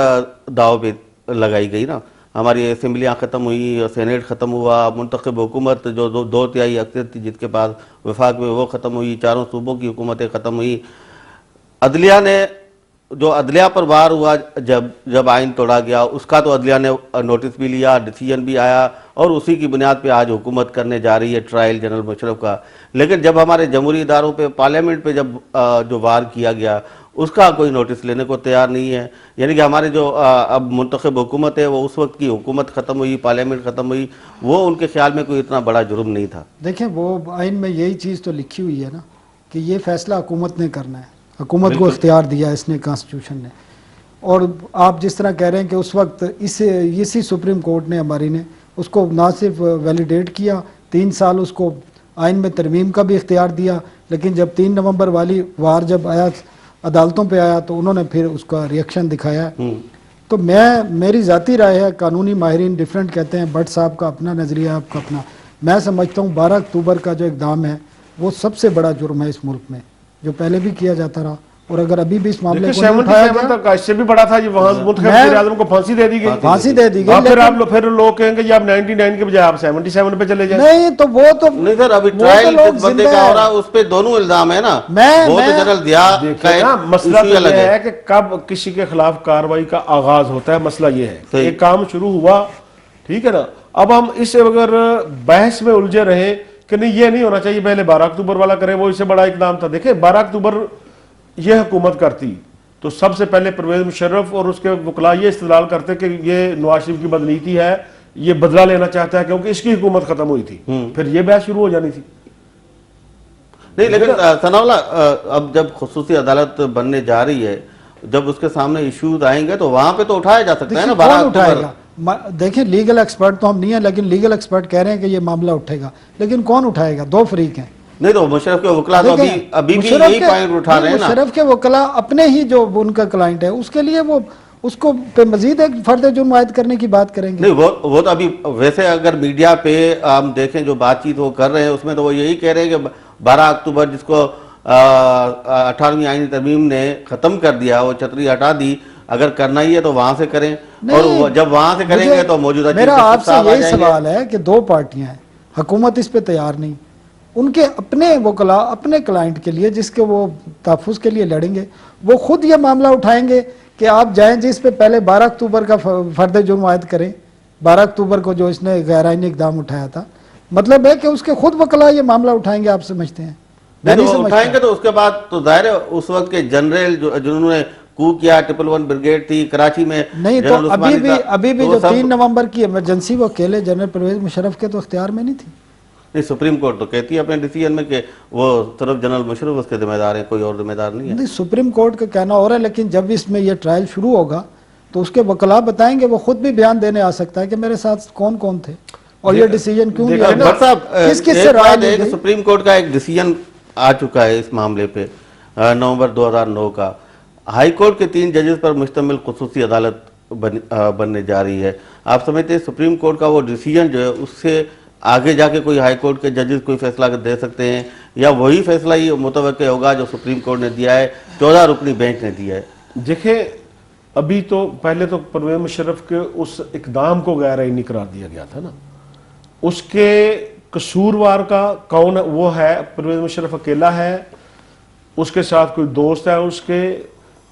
दाव पे लगाई गई ना, हमारी असेंबलियाँ ख़त्म हुई, सेनेट ख़त्म हुआ, मुंतखब हुकूमत जो 2/3 अक्सर थी जिसके पास वफाक में वो ख़त्म हुई, 4 सूबों की हुकूमतें ख़त्म हुई। अदलिया ने जो अदलिया पर वार हुआ जब आइन तोड़ा गया, उसका तो अदलिया ने नोटिस भी लिया, डिसीजन भी आया और उसी की बुनियाद पे आज हुकूमत करने जा रही है ट्रायल जनरल मुशर्रफ का। लेकिन जब हमारे जमहूरी इदारों पे, पार्लियामेंट पे जब जो वार किया गया उसका कोई नोटिस लेने को तैयार नहीं है। यानी कि हमारी जो अब मुंतखब हुकूमत है वो उस वक्त की हुकूमत ख़त्म हुई, पार्लियामेंट ख़त्म हुई, वो उनके ख्याल में कोई इतना बड़ा जुर्म नहीं था। देखें वो आइन में यही चीज़ तो लिखी हुई है ना कि ये फैसला हुकूमत ने करना है, हुकूमत को इख्तियार दिया है इसने, कॉन्स्टिट्यूशन ने। और आप जिस तरह कह रहे हैं कि उस वक्त इसी सुप्रीम कोर्ट ने हमारी ने उसको ना सिर्फ वैलिडेट किया, 3 साल उसको आइन में तरमीम का भी इख्तियार दिया, लेकिन जब 3 नवंबर वाली वार जब आया अदालतों पे आया तो उन्होंने फिर उसका रिएक्शन दिखाया। तो मेरी ज़ाती राय है, कानूनी माहिरीन डिफरेंट कहते हैं, भट्ट साहब का अपना नज़रिया, आपका अपना। मैं समझता हूँ 12 अक्टूबर का जो इक़दाम है वो सबसे बड़ा जुर्म है इस मुल्क में, जो पहले भी किया जाता रहा। और अगर अभी भी इस मामले को नहीं उठाया गया, तक इससे भी बड़ा था, वहां वज़ीर-ए-आज़म को फांसी दे दी गई, फांसी दे दी गई। फिर लोग कहेंगे जी आप 99 के बजाय आप 77 पे चले जाए। नहीं तो वो तो नहीं सर, अभी ट्रायल जिस बंदे का हो रहा है उस पे दोनों इल्जाम है ना। वो तो जनरल दिया का मसला तो ये है कि कब किसी के खिलाफ कार्रवाई का आगाज होता है, मसला ये है। एक काम शुरू हुआ, ठीक है ना, अब हम इस अगर बहस में उलझे रहे कि नहीं ये नहीं होना चाहिए, पहले 12 अक्टूबर वाला करें, वो इससे बड़ा इकदाम था। देखिए 12 अक्टूबर ये हुकूमत करती तो सबसे पहले परवेज मुशर्रफ और उसके वकला ये इस्तेदलाल करते कि ये नवाज शरीफ की बदनीति है, ये बदला लेना चाहता है क्योंकि इसकी हुकूमत खत्म हुई थी, फिर ये बहस शुरू हो जानी थी। नहीं लेकिन सनाउल्लाह, अब जब खुसूसी अदालत बनने जा रही है, जब उसके सामने इश्यूज आएंगे तो वहां पे तो उठाया जा सकता है ना। 12 उठाएगा, देखिए लीगल एक्सपर्ट तो हम नहीं है, लेकिन लीगल एक्सपर्ट कह रहे हैं कि ये मामला उठेगा, लेकिन कौन उठाएगा? 2 फरीक हैं। नहीं तो मुशर्रफ के वकला तो अभी भी यही पॉइंट उठा रहे हैं ना। मुशर्रफ के वकला अपने ही जो उनका क्लाइंट है उसके लिए वो उसको पे मजीद एक फर्द जुर्म आयद करने की बात करेंगे। नहीं वो तो अभी वैसे अगर मीडिया पे हम देखें जो बातचीत वो कर रहे हैं उसमें तो वो यही कह रहे हैं कि 12 अक्टूबर जिसको 18वीं आईनी तरमीम ने खत्म कर दिया, वो छतरी हटा दी, अगर करना ही है तो वहां से करें, और जब वहां से करेंगे तो मौजूदा मेरा आपसे यही सवाल है कि 2 पार्टियां हैं, हुकूमत इस पे तैयार नहीं, उनके अपने वकला अपने क्लाइंट के लिए जिसके वो तहफ़्फ़ुज़ के लिए लड़ेंगे, वो खुद ये मामला उठाएंगे कि आप जाएं जिस पे पहले 12 अक्टूबर का फर्द जुर्म आयद करें, 12 अक्टूबर को जो इसने गैर आईनी इक़दाम उठाया था। मतलब है कि उसके खुद वकला ये मामला उठाएंगे, आप समझते हैं? नहीं तो उठाएंगे तो उसके बाद तो जाहिर है उस वक्त के जनरल जिन्होंने कू किया, 111 ब्रिगेड थी कराची में, नहीं तो अभी भी जो 3 नवंबर की इमरजेंसी वो अकेले जनरल परवेज मुशर्रफ के तो इख्तियार में नहीं थी। नहीं, सुप्रीम कोर्ट तो कहती है अपने डिसीजन में कि वो सिर्फ जनरल मुशर्रफ उसके जिम्मेदार हैं, कोई और जिम्मेदार नहीं है। नहीं, सुप्रीम कोर्ट का कहना हो रहा है, लेकिन जब इसमें ये ट्रायल शुरू होगा तो उसके वकला बताएंगे, वो खुद भी बयान देने आ सकता है कि मेरे साथ कौन कौन थे और ये डिसीजन क्यों लिया। किस राय सुप्रीम कोर्ट का एक डिसीजन आ चुका है इस मामले पे नवंबर 2009 का, हाई कोर्ट के 3 जजेस पर मुश्तमिल खुसूसी अदालत बनने जा रही है। आप समझते हैं सुप्रीम कोर्ट का वो डिसीजन जो है उससे आगे जाके कोई हाई कोर्ट के जजेस कोई फैसला दे सकते हैं, या वही फैसला ही मुतवक्किल होगा जो सुप्रीम कोर्ट ने दिया है, 14 रुकनी बेंच ने दिया है? देखिए अभी तो पहले तो परवेज मुशर्रफ के उस इकदाम को गैर आईनी करार दिया गया था ना, उसके कसूरवार का कौन वो है? परवेज मुशर्रफ अकेला है, उसके साथ कोई दोस्त है, उसके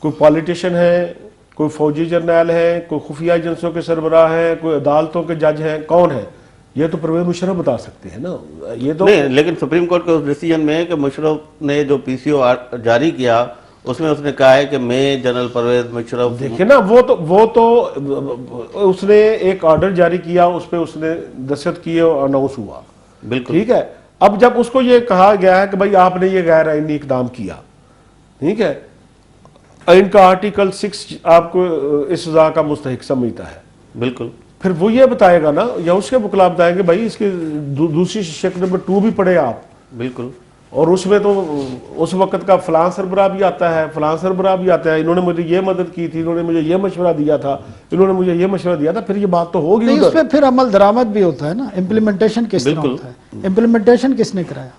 कोई पॉलिटिशियन है, कोई फौजी जर्नैल है, कोई खुफिया एजेंसियों के सरबराह है, कोई अदालतों के जज हैं, कौन है? ये तो परवेज मुशर्रफ बता सकते हैं ना। ये तो नहीं, लेकिन सुप्रीम कोर्ट के उस डिसीजन में कि मुशर्रफ ने जो पीसीओ जारी किया उसमें उसने कहा है कि मैं जनरल परवेज मुशर्रफ। देखिए ना, वो तो उसने एक ऑर्डर जारी किया, उस पर उसने दस्तखत किए और अनाउंस हुआ, बिल्कुल ठीक है। अब जब उसको ये कहा गया है कि भाई आपने ये गैर आईनी इकदाम किया, ठीक है, इनका आर्टिकल 6 आपको इस सजा का मुस्तहिक समझता है, बिल्कुल, फिर वो ये बताएगा ना, या उसके वकला बताएंगे भाई इसकी दूसरी शक्ल नंबर 2 भी पढ़े आप, बिल्कुल, और उसमें तो उस वक्त का फलां सरबराह भी आता है, फलां सरबराह भी आता है, इन्होंने मुझे ये मदद की थी, इन्होंने मुझे ये मशवरा दिया था, इन्होंने मुझे ये मशवरा दिया था, फिर ये बात तो होगी। नहीं, उसमें फिर अमल दरामद भी होता है ना, इम्प्लीमेंटेशन किस तरह होता है? इम्प्लीमेंटेशन किसने कराया?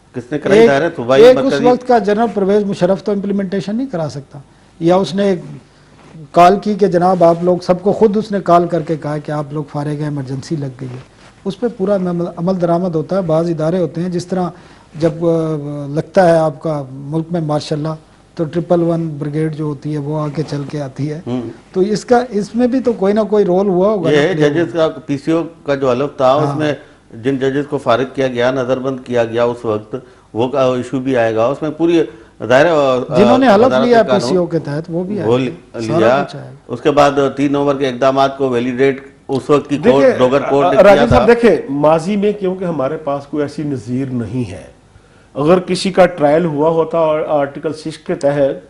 एक उस वक्त का जनरल परवेज मुशर्रफ तो इम्प्लीमेंटेशन नहीं करा सकता, या उसने कॉल की कि जनाब आप लोग सबको, खुद उसने कॉल करके कहा कि आप लोग फारिग हैं, इमरजेंसी लग गई है, उस पर पूरा अमल दरामद होता है। बाज़ इदारे होते हैं जिस तरह जब लगता है आपका मुल्क में माशाल्लाह तो 111 ब्रिगेड जो होती है वो आके चल के आती है, तो इसमें भी तो कोई ना कोई रोल हुआ होगा। ये जजेस का पीसीओ का जो हलफ था उसमें जिन जजेस को फारिग किया गया, नजरबंद किया गया, उस वक्त वो का इशू भी आएगा, उसमें पूरी जाहिर है, जिन्होंने हलफ वजारत लिया कानून पीसीओ के तहत वो भी वो आएंगे, सारा लिया। कुछ आएगा। उसके बाद 3 नवंबर के इकदाम को वैलिडेट उस वक्त की देखिए कोर्ट, डोगर कोर्ट ने किया राजीव था। साहब, देखिए माजी में क्योंकि हमारे पास कोई ऐसी नज़ीर नहीं है, अगर किसी का ट्रायल हुआ होता आर्टिकल 6 के तहत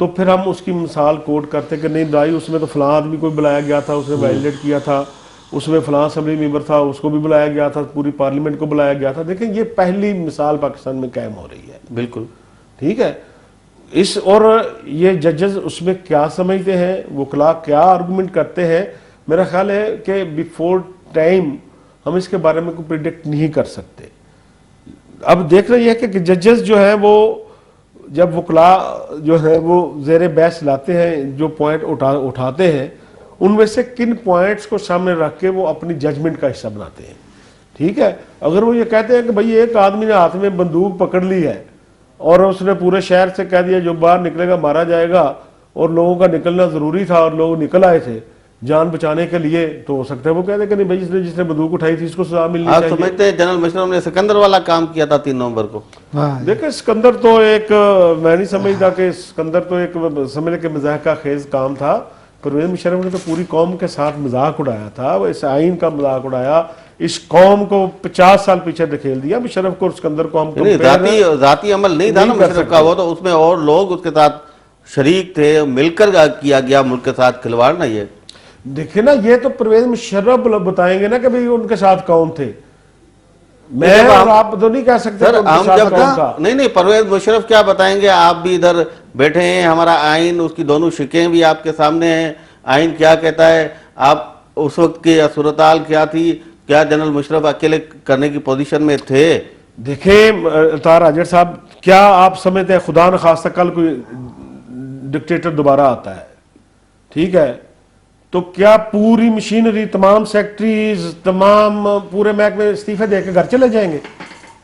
तो फिर हम उसकी मिसाल कोट करते कि नहीं भाई उसमें तो फलां आदमी को बुलाया गया था, उसने वायलेट किया था, उसमें फलां असेंबली मेंबर था उसको भी बुलाया गया था, पूरी पार्लियामेंट को बुलाया गया था। देखें ये पहली मिसाल पाकिस्तान में कायम हो रही है, बिल्कुल ठीक है। इस और ये जजेस उसमें क्या समझते हैं, वकला क्या आर्गूमेंट करते हैं, मेरा ख्याल है कि बिफोर टाइम हम इसके बारे में कोई प्रिडिक्ट नहीं कर सकते। अब देख रही है कि जजेस जो है वो जब वकला जो है वो जेर बहस लाते हैं, जो पॉइंट उठाते हैं, उनमें से किन पॉइंट्स को सामने रख के वो अपनी जजमेंट का हिस्सा बनाते हैं, ठीक है। अगर वो ये कहते हैं कि भाई एक आदमी ने हाथ में बंदूक पकड़ ली है और उसने पूरे शहर से कह दिया जो बाहर निकलेगा मारा जाएगा, और लोगों का निकलना जरूरी था और लोग निकल आए थे जान बचाने के लिए, तो हो सकता है वो कहते कि नहीं भाई जिसने बंदूक उठाई थी इसको सजा मिलनी आप चाहिए। समझते हैं जनरल मुशर्रफ ने सिकंदर वाला काम किया था 3 नवंबर को? हाँ, देखिए सिकंदर तो एक, मैं नहीं समझता कि सिकंदर तो एक समझ के मजाक का खेज काम था। परवेज मुशर्रफ ने तो पूरी कौम के साथ मजाक उड़ाया था, वो इस आइन का मजाक उड़ाया, इस कौम को 50 साल पीछे धकेल दिया। मुशर्रफ को और सिकंदर को हम जाती अमल नहीं था ना मुशर्रफ का, वो तो उसमें और लोग उसके साथ शरीक थे, मिलकर किया गया मुल्क के साथ खिलवाड़ ना। ये देखिए ना, ये तो परवेज मुशर्रफ बताएंगे ना कि भाई उनके साथ कौन थे, मैं और आप तो नहीं कह सकते सर। उनके हम साथ जब कौन था। नहीं परवेज मुशर्रफ क्या बताएंगे, आप भी इधर बैठे हैं, हमारा आइन उसकी दोनों शिकें भी आपके सामने हैं, आइन क्या कहता है, आप उस वक्त की सूरताल क्या थी, क्या जनरल मुशर्रफ अकेले करने की पोजीशन में थे? देखें तार हाजिर साहब, क्या आप समझते हैं खुदा न खास्ता कल कोई डिक्टेटर दोबारा आता है, ठीक है, तो क्या पूरी मशीनरी, तमाम सेक्रेटरीज, तमाम पूरे महकमे इस्तीफे देकर घर चले जाएंगे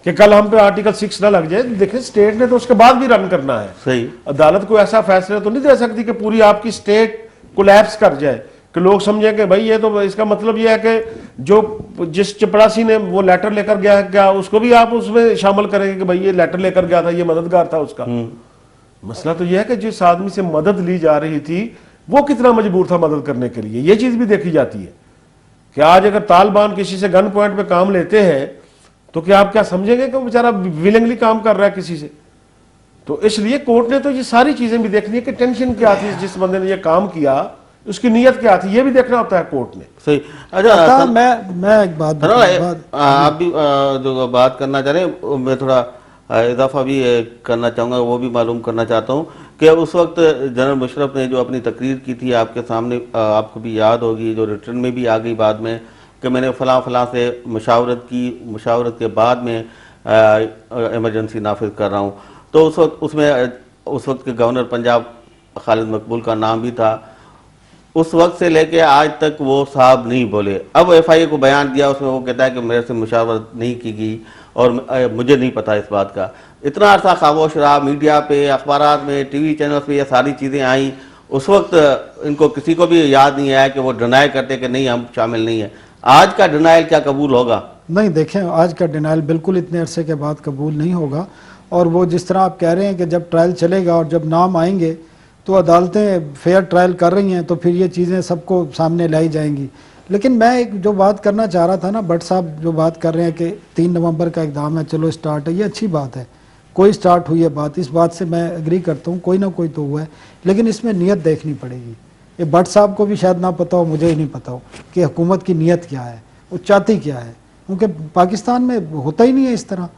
कि कल हम पे आर्टिकल 6 ना लग जाए? देखिए स्टेट ने तो उसके बाद भी रन करना है। सही, अदालत को ऐसा फैसला तो नहीं दे सकती कि पूरी आपकी स्टेट कोलैप्स कर जाए, कि लोग समझें कि भाई ये तो इसका मतलब ये है कि जो जिस चपरासी ने वो लेटर लेकर गया है क्या उसको भी आप उसमें शामिल करेंगे कि भाई ये लेटर लेकर गया था, ये मददगार था उसका। मसला तो यह है कि जिस आदमी से मदद ली जा रही थी वो कितना मजबूर था मदद करने के लिए, ये चीज भी देखी जाती है कि आज अगर तालिबान किसी से गन पॉइंट पे काम लेते हैं तो क्या आप क्या समझेंगे कि वो बेचारा विलिंगली काम कर रहा है किसी से? तो इसलिए कोर्ट ने तो ये सारी चीजें भी देखनी है कि टेंशन क्या थी जिस बंदे ने ये काम किया, उसकी नीयत क्या थी, ये भी देखना होता है कोर्ट ने। सही। अच्छा मैं एक बात आप भी जो बात करना चाह रहे हैं, मैं थोड़ा इजाफा भी करना चाहूँगा, वो भी मालूम करना चाहता हूँ कि उस वक्त जनरल मुशर्रफ ने जो अपनी तकरीर की थी आपके सामने, आपको भी याद होगी, जो रिटर्न में भी आ गई बाद में, कि मैंने फलां से मुशावरत की, मुशावरत के बाद में इमरजेंसी नाफिज कर रहा हूँ। तो उस वक्त उसमें उस वक्त के गवर्नर पंजाब खालिद मकबूल का नाम भी था। उस वक्त से लेके आज तक वो साहब नहीं बोले। अब FIA को बयान दिया, उसमें वो कहता है कि मेरे से मुशावरत नहीं की गई और मुझे नहीं पता इस बात का। इतना अर्सा खामोश रहा, मीडिया पे, अखबारात में, TV चैनल पे ये सारी चीज़ें आई। उस वक्त इनको किसी को भी याद नहीं आया कि वो डिनाई करते कि नहीं हम शामिल नहीं है। आज का डिनाइल क्या कबूल होगा? नहीं, देखें आज का डिनाइल बिल्कुल इतने अरसे के बाद कबूल नहीं होगा। और वो जिस तरह आप कह रहे हैं कि जब ट्रायल चलेगा और जब नाम आएंगे तो अदालतें फेयर ट्रायल कर रही हैं तो फिर ये चीज़ें सबको सामने लाई जाएंगी। लेकिन मैं एक जो बात करना चाह रहा था ना, भट्ट साहब जो बात कर रहे हैं कि 3 नवंबर का इक़दाम है, चलो स्टार्ट है, ये अच्छी बात है, कोई स्टार्ट हुई है बात, इस बात से मैं एग्री करता हूँ, कोई ना कोई तो हुआ है, लेकिन इसमें नीयत देखनी पड़ेगी। ये भट्ट साहब को भी शायद ना पता हो, मुझे ही नहीं पता हो कि हुकूमत की नीयत क्या है, वो चाहती क्या है, क्योंकि पाकिस्तान में होता ही नहीं है इस तरह।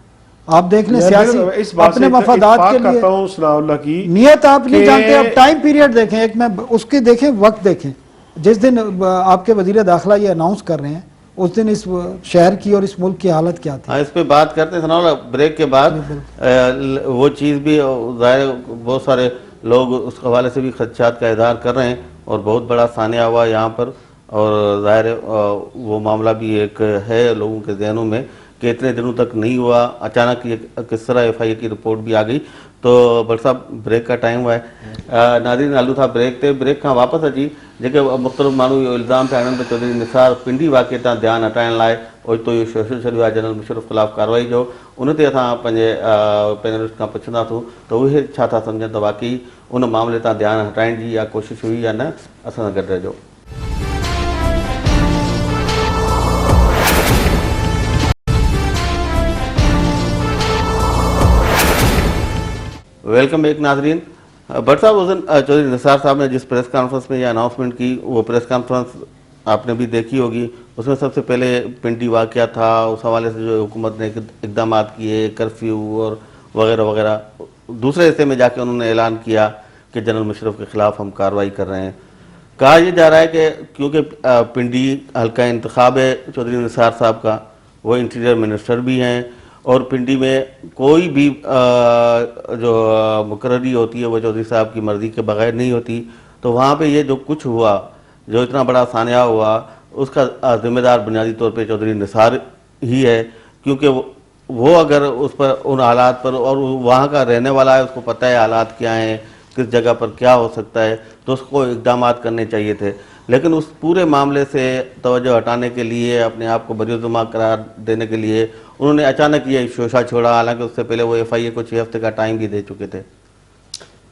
आप देख लें सियासी अपने मफादात के लिए नीयत आप नहीं जानते। अब टाइम पीरियड देखें, एक मैं उसके देखें, वक्त देखें, जिस दिन आपके वजीर दाखिला ये अनाउंस कर रहे हैं उस दिन इस शहर की और इस मुल्क की हालत क्या थी। हाँ, इस पे बात करते हैं सनाउल्लाह ब्रेक के बाद। वो चीज़ भी ज़ाहिर बहुत सारे लोग उस हवाले से भी खदशात का इजहार कर रहे हैं और बहुत बड़ा सानिया हुआ यहाँ पर, और ज़ाहिर वो मामला भी एक है लोगों के जहनों में कि इतने दिनों तक नहीं हुआ, अचानक ये किस तरह FIA की रिपोर्ट भी आ गई। तो बट साहब ब्रेक का टाइम हुआ है। नाज़रीन नालू था ब्रेक ते ब्रेक खां वापसि अची जेके मुख़्तलिफ़ माण्हू इहो इल्ज़ाम पिया आणनि त चौधरी निसार पिंडी वाक़े तां ध्यानु हटाइण लाइ ओचितो इहो शोषण छॾियो आहे जनरल मुशर्रफ ख़िलाफ़ कार्रवाई जो। उन ते असां पंहिंजे पैनलिस्ट खां पुछंदासीं त उहे छा था सम्झनि त वाक़ई उन मामले तां ध्यानु हटाइण जी या कोशिशि हुई या न। असां सां गॾु रहिजो। वेलकम बैक नाजरीन। भट्ट साहब, उस दिन चौधरी निसार साहब ने जिस प्रेस कॉन्फ्रेंस में ये अनाउंसमेंट की, वो प्रेस कॉन्फ्रेंस आपने भी देखी होगी। उसमें सबसे पहले पिंडी वाक़या था, उस हवाले से जो हुकूमत ने इकदाम किए, कर्फ्यू और वगैरह वगैरह। दूसरे हिस्से में जाके उन्होंने ऐलान किया कि जनरल मुशर्रफ के ख़िलाफ़ हम कार्रवाई कर रहे हैं। कहा यह जा रहा है कि क्योंकि पिंडी हल्का इंतखाब है चौधरी निसार साहब का, वो इंटीरियर मिनिस्टर भी हैं और पिंडी में कोई भी जो मुकर्ररी होती है वो चौधरी साहब की मर्ज़ी के बगैर नहीं होती। तो वहाँ पे ये जो कुछ हुआ, जो इतना बड़ा सान्या हुआ, उसका जिम्मेदार बुनियादी तौर पे चौधरी निसार ही है, क्योंकि वो अगर उस पर उन हालात पर, और वहाँ का रहने वाला है, उसको पता है हालात क्या हैं, किस जगह पर क्या हो सकता है, तो उसको इक़दाम करने चाहिए थे। लेकिन उस पूरे मामले से तवज्जो हटाने के लिए, अपने आप को बरिजुमा करार देने के लिए उन्होंने अचानक ये शोशा छोड़ा। हालांकि उससे पहले वो FIA को 6 हफ्ते का टाइम भी दे चुके थे।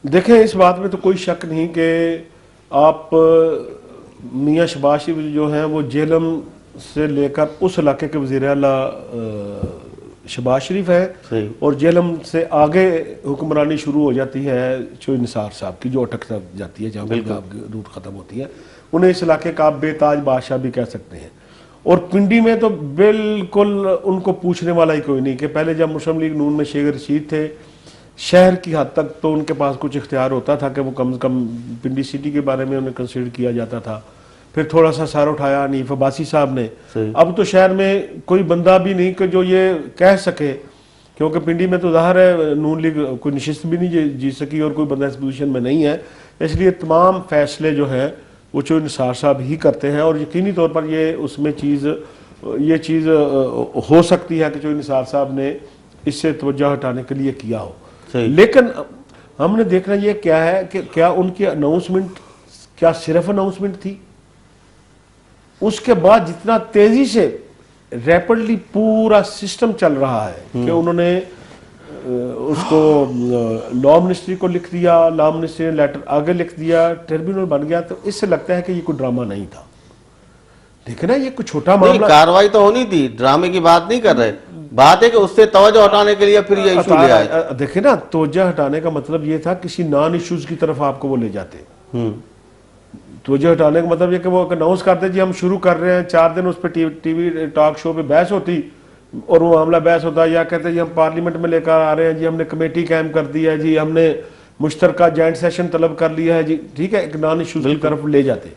देखें, इस बात में तो कोई शक नहीं कि आप मियाँ शहबाज शरीफ जो हैं वो जेलम से लेकर उस इलाके के वज़ीर आला शहबाज शरीफ है, और जेलम से आगे हुक्मरानी शुरू हो जाती है चौधरी निसार साहब की, जो अटक जाती है, जहाँ पर रूट ख़त्म होती है। उन्हें इस इलाके का आप बेताज बादशाह भी कह सकते हैं। और पिंडी में तो बिल्कुल उनको पूछने वाला ही कोई नहीं कि पहले जब मुस्लिम लीग नून में शेख रशीद थे, शहर की हद तक तो उनके पास कुछ इख्तियार होता था कि वो कम से कम पिंडी सिटी के बारे में उन्हें कंसिडर किया जाता था। फिर थोड़ा सा सर उठाया हनीफ अब्बासी साहब ने। अब तो शहर में कोई बंदा भी नहीं कि जो ये कह सके, क्योंकि पिंडी में तो ज़ाहिर है नून लीग कोई नशिस्त भी नहीं जीत सकी और कोई बंदा इस पोजीशन में नहीं है। इसलिए तमाम फैसले जो हैं वो चौधरी निसार साहब ही करते हैं, और यकीनी तौर पर ये उसमें ये चीज़ हो सकती है कि चौधरी निसार साहब ने इससे तवज्जो हटाने के लिए किया हो। लेकिन हमने देखना ये क्या है कि क्या उनकी अनाउंसमेंट क्या सिर्फ अनाउंसमेंट थी? उसके बाद जितना तेजी से रैपिडली पूरा सिस्टम चल रहा है कि उन्होंने उसको लॉ मिनिस्ट्री को लिख दिया, लॉ मिनिस्ट्री ने लेटर आगे लिख दिया, ट्रिब्यूनल बन गया, तो इससे लगता है कि ये कोई ड्रामा नहीं था। देखना, ये कोई छोटा मामला, कार्रवाई तो होनी थी, ड्रामे की बात नहीं कर रहे। बात है कि उससे तवज्जो हटाने के लिए फिर ये इशू ले आए। देखे ना, तवज्जो हटाने का मतलब ये था किसी नॉन इश्यूज की तरफ आपको वो ले जाते। तवज्जो हटाने का मतलब ये कि वो अनाउंस करते जी हम शुरू कर रहे हैं, 4 दिन उस पर टीवी टॉक शो पे बहस होती और वो मामला बहस होता, या कहते जी हम पार्लियामेंट में लेकर आ रहे हैं जी, हमने कमेटी कायम कर दी है जी, हमने मुश्तरका जॉइंट सेशन तलब कर लिया है जी। ठीक है, एक नॉन इश्यूज की तरफ ले जाते।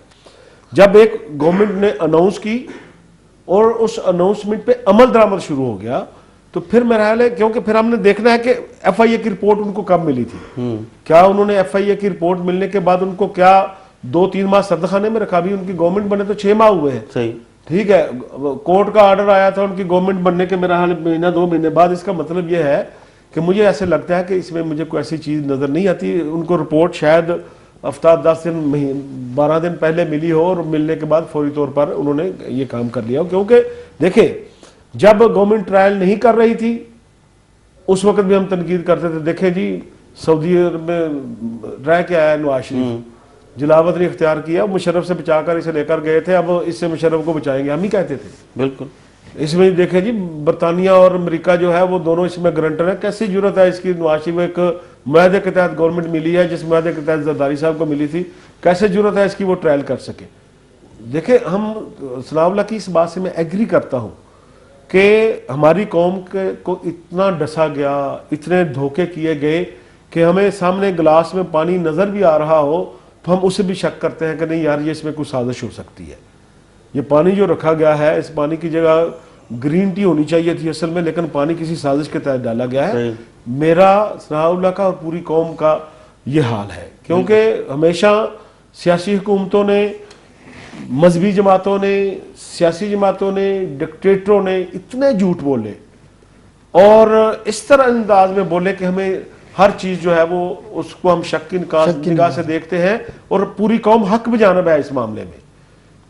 जब एक गवर्नमेंट ने अनाउंस की और उस अनाउंसमेंट पे अमल दरामद शुरू हो गया, तो फिर मेरा ख्याल है, क्योंकि फिर हमने देखना है कि FIA की रिपोर्ट उनको कब मिली थी। क्या उन्होंने FIA की रिपोर्ट मिलने के बाद उनको क्या 2-3 माह सर्दखाने में रखा? भी उनकी गवर्नमेंट बने तो 6 माह हुए हैं। सही, ठीक है, कोर्ट का ऑर्डर आया था उनकी गवर्नमेंट बनने के मेरा हाल महीना 2 महीने बाद। इसका मतलब यह है कि मुझे ऐसे लगता है कि इसमें मुझे कोई ऐसी चीज़ नज़र नहीं आती। उनको रिपोर्ट शायद हफ्ता 10 दिन 12 दिन पहले मिली हो और मिलने के बाद फौरी तौर पर उन्होंने ये काम कर लिया हो। क्योंकि देखें, जब गवर्नमेंट ट्रायल नहीं कर रही थी उस वक्त भी हम तनकीद करते थे। देखें जी, सऊदी में रह के आया नवाज शरीफ, जलावत ने इख्तियार किया, मुशर्रफ से बचाकर इसे लेकर गए थे, अब इससे मुशर्रफ को बचाएंगे, हम ही कहते थे। बिल्कुल। इसमें देखें जी, बरतानिया और अमेरिका जो है वो दोनों इसमें गारंटर है। कैसी जरूरत है इसकी? नवाज शरीफ एक मुआहदे के तहत गवर्नमेंट मिली है, जिस मुआहदे के तहत जरदारी साहब को मिली थी, कैसे जरूरत है इसकी वो ट्रायल कर सके? देखें, हम सनाउल्लाह की इस बात से मैं एग्री करता हूँ कि हमारी कौम को इतना डसा गया, इतने धोखे किए गए कि हमें सामने गिलास में पानी नज़र भी आ रहा हो तो हम उसे भी शक करते हैं कि नहीं यार, ये इसमें कुछ साजिश हो सकती है। ये पानी जो रखा गया है, इस पानी की जगह ग्रीन टी होनी चाहिए थी असल में, लेकिन पानी किसी साजिश के तहत डाला गया है। मेरा सनाउल्लाह का और पूरी कौम का ये हाल है, क्योंकि हमेशा सियासी हुकूमतों ने, मजहबी जमातों ने, सियासी जमातों ने, डिक्टेटरों ने इतने झूठ बोले और इस तरह अंदाज में बोले कि हमें हर चीज जो है वो उसको हम शक की निगाह से देखते हैं और पूरी कौम हक बजानब है इस मामले में।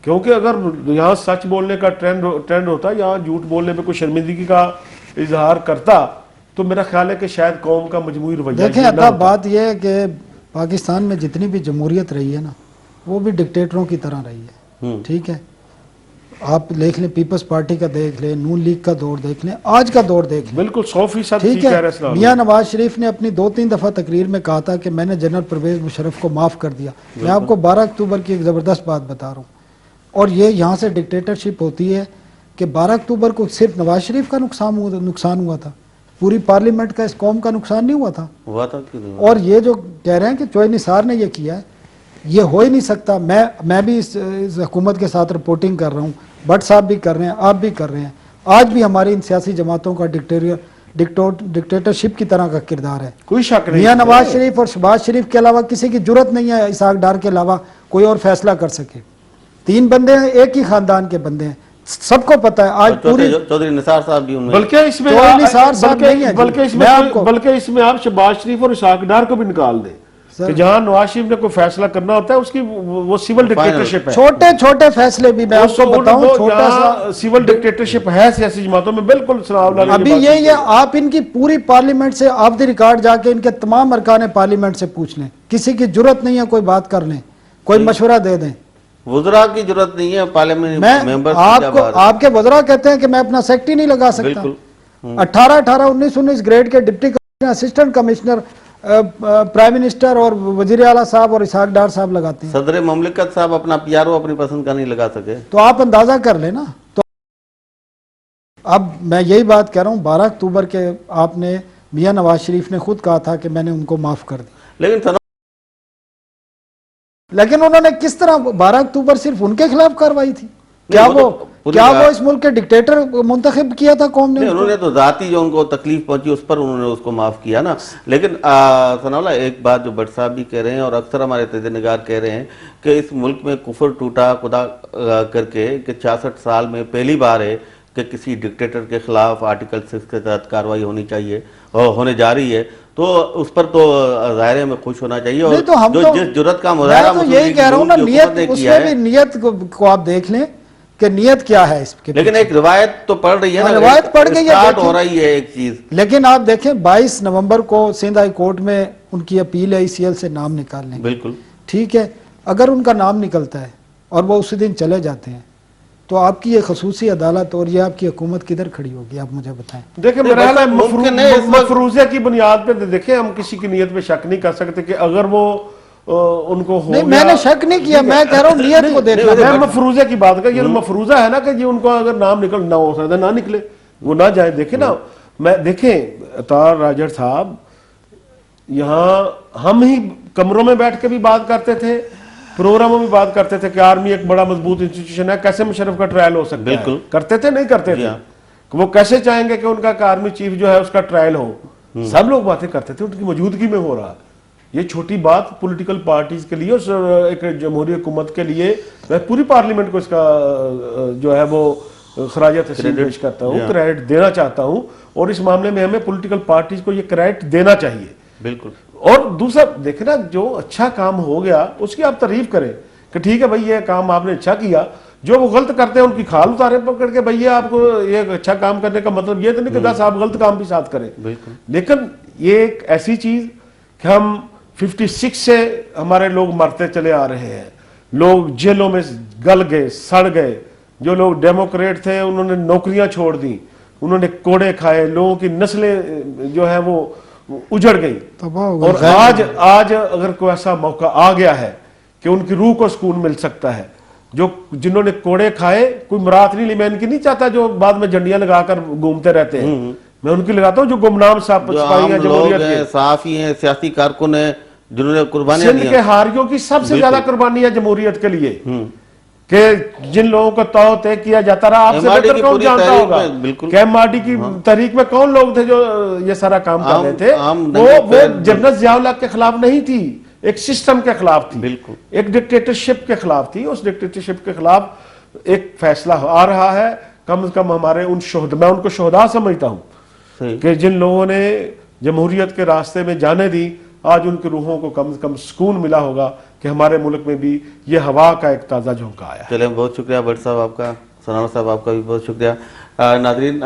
क्योंकि अगर यहाँ सच बोलने का ट्रेंड होता, यहाँ झूठ बोलने पे कोई शर्मिंदगी का इजहार करता, तो मेरा ख्याल है कि शायद कौम का मजबूरी रवैया देखें अता बात यह है कि पाकिस्तान में जितनी भी जमहूरियत रही है ना, वो भी डिक्टेटरों की तरह रही है। ठीक है, आप देख लें पीपल्स पार्टी का देख लें, नून लीग का दौर देख लें, आज का दौर देख लें, बिल्कुल 100% ठीक है। मियां नवाज शरीफ ने अपनी 2-3 दफा तकरीर में कहा था कि मैंने जनरल परवेज मुशर्रफ को माफ कर दिया। मैं आपको 12 अक्टूबर की एक जबरदस्त बात बता रहा हूँ, और ये यहाँ से डिक्टेटरशिप होती है कि 12 अक्टूबर को सिर्फ नवाज शरीफ का नुकसान हुआ था, पूरी पार्लियामेंट का, इस कौम का नुकसान नहीं हुआ था क्यों नहीं? और ये जो कह रहे हैं कि चोई निसार ने ये किया है, ये हो ही नहीं सकता। मैं भी इस हुकूमत के साथ रिपोर्टिंग कर रहा हूँ, भट्ट साहब भी कर रहे हैं, आप भी कर रहे हैं। आज भी हमारी इन सियासी जमातों का डिक्टेटरशिप की तरह का किरदार है, कोई शक नहीं। मियां नवाज शरीफ और शहबाज शरीफ के अलावा किसी की जरूरत नहीं है इसहाक डार के अलावा कोई और फैसला कर सके। 3 बंदे हैं, एक ही खानदान के बंदे हैं, सबको पता है। आज पूरी चौधरी निसार साहब भी उनमें, बल्कि इसमें आप शहबाज शरीफ और इसहाक डार को भी निकाल दें कि जहां नवाज शरीफ ने कोई फैसला करना होता है उसकी वो सिविल डिक्टेटरशिप है। छोटे छोटे फैसले भी मैं आपको बताऊं, छोटा सा सिविल डिक्टेटरशिप है सियासी जमातों में, बिल्कुल। अभी ये आप इनकी पूरी पार्लियामेंट से ऑफ द रिकॉर्ड जाके इनके तमाम अरकान पार्लियामेंट से पूछ लें, किसी की जरूरत नहीं है कोई बात कर लें, कोई मशवरा दे दें। वज़रा की जरूरत नहीं है पार्लियामेंट मेंबर्स। आपको आपके वज़रा कहते हैं कि मैं अपना सेक्रेटरी नहीं लगा सकता। 18-18, 19-19 ग्रेड के deputy commissioner, assistant commissioner, prime minister और वजीर आला साहब और इसहाक डार साहब लगाते हैं। सदर ममलिकत साहब अपना पीआरओ अपनी पसंद का नहीं लगा सके, तो आप अंदाजा कर लेना। तो अब मैं यही बात कह रहा हूँ, 12 अक्टूबर के आपने मियां नवाज शरीफ ने खुद कहा था कि मैंने उनको माफ कर दिया, लेकिन उन्होंने किस तरह 12 अक्टूबर सिर्फ उनके खिलाफ कार्रवाई थी? क्या वो इस मुल्क के डिक्टेटर मुंतखब किया था कौम ने? उन्होंने तो जाती जो उनको तकलीफ पहुंची उस पर उन्होंने उसको माफ किया ना। लेकिन सनाउल्लाह, एक बात जो भट्ट साहब भी कह रहे हैं और अक्सर हमारे तेज़निगार कह रहे हैं कि इस मुल्क में कुफर टूटा खुदा करके कि 66 साल में पहली बार है कि किसी डिक्टेटर के खिलाफ आर्टिकल 6 के तहत कार्रवाई होनी चाहिए और होने जा रही है, तो उस पर तो ज़ाहिर में खुश होना चाहिए। और तो हम जो जिस जुर्रत का मुजाहरा तो यही कह रहा हूँ ना, नियत उसमें भी नियत को आप देख लें कि नियत क्या है इसके। लेकिन एक रिवायत तो पड़ रही है ना, रिवायत पड़ गई है, स्टार्ट हो रही है एक चीज। लेकिन आप देखें 22 नवंबर को सिंध हाई कोर्ट में उनकी अपील है ICL से नाम निकालने, बिल्कुल ठीक है। अगर उनका नाम निकलता है और वो उसी दिन चले जाते हैं, तो आपकी ये खसूसी अदालत और ये आपकी हुकूमत किधर खड़ी होगी, आप मुझे बताएं। देखिए मेरा ख्याल है मफरूज़े की बुनियाद पे देखें, हम किसी की नीयत पे शक नहीं कर सकते कि अगर वो उनको हो नहीं, मैंने शक नहीं किया, मैं कह रहा हूँ नियत को देखना। मैं मफरूज़े की बात कर, ये मफरूज़ा है ना कि जी उनको अगर नाम निकल ना हो सकता, ना निकले, वो ना जाए। देखे ना, मैं देखें अतार राजर साहब, यहाँ हम ही कमरों में बैठ के भी बात करते थे, प्रोग्रामों में बात करते थे कि आर्मी एक बड़ा मजबूत इंस्टीट्यूशन है, कैसे मुशर्रफ का ट्रायल हो सकता है। बिल्कुल करते थे, नहीं करते थे? वो कैसे चाहेंगे कि उनका आर्मी चीफ जो है उसका ट्रायल हो? सब लोग बातें करते थे, उनकी मौजूदगी में हो रहा। ये छोटी बात पॉलिटिकल पार्टीज के लिए और एक जमहूरी हुकूमत के लिए, मैं पूरी पार्लियामेंट को इसका जो है वो खराज तहसीन पेश करता हूँ, क्रेडिट देना चाहता हूँ। और इस मामले में हमें पॉलिटिकल पार्टीज को ये क्रेडिट देना चाहिए। बिल्कुल। और दूसरा देखे ना, जो अच्छा काम हो गया उसकी आप तारीफ करें कि ठीक है भाई ये काम आपने अच्छा किया। जो वो गलत करते हैं उनकी खाल उतारे पकड़ के, भैया आपको ये अच्छा काम करने का मतलब ये तो नहीं कि 10 आप गलत काम भी साथ करें। लेकिन ये एक ऐसी चीज कि हम 56 से हमारे लोग मरते चले आ रहे हैं, लोग जेलों में गल गए, सड़ गए। जो लोग डेमोक्रेट थे उन्होंने नौकरियां छोड़ दी, उन्होंने कोड़े खाए, लोगों की नस्लें जो है वो उजड़ गई। और आज अगर कोई ऐसा मौका आ गया है कि उनकी रूह को सुकून मिल सकता है, जो जिन्होंने कोड़े खाए, कोई मुराद नहीं ली, मैं इनकी नहीं चाहता जो बाद में झंडियां लगाकर घूमते रहते हैं, मैं उनकी लगाता हूँ जो गुमनाम साफी हैं, सियासी कारकुन हैं, जिन्होंने कुर्बानियां दी। सिंध के हारियों की सबसे ज्यादा कुर्बानी है जमहूरियत के लिए, कि जिन लोगों को तौर तय किया जाता रहा। आपसे बेहतर कौन जानता होगा कि MRD की तहरीक में कौन लोग थे जो ये सारा काम कर रहे थे? वो जनरल ज़िया-उल हक के खिलाफ नहीं थी, एक सिस्टम के खिलाफ थी, बिल्कुल एक डिक्टेटरशिप के खिलाफ थी। उस डिक्टेटरशिप के खिलाफ एक फैसला आ रहा है। कम से कम हमारे उन शोहदा, मैं उनको शोहदा समझता हूँ, सही। कि जिन लोगों ने जमहूरियत के रास्ते में जाने दी, आज उनकी रूहों को कम से कम सुकून मिला होगा कि हमारे मुल्क में भी ये हवा का एक ताज़ा झोंका आया है। चले, बहुत शुक्रिया भट्ट साहब आपका, सनाना साहब आपका भी बहुत शुक्रिया। नाज़रीन,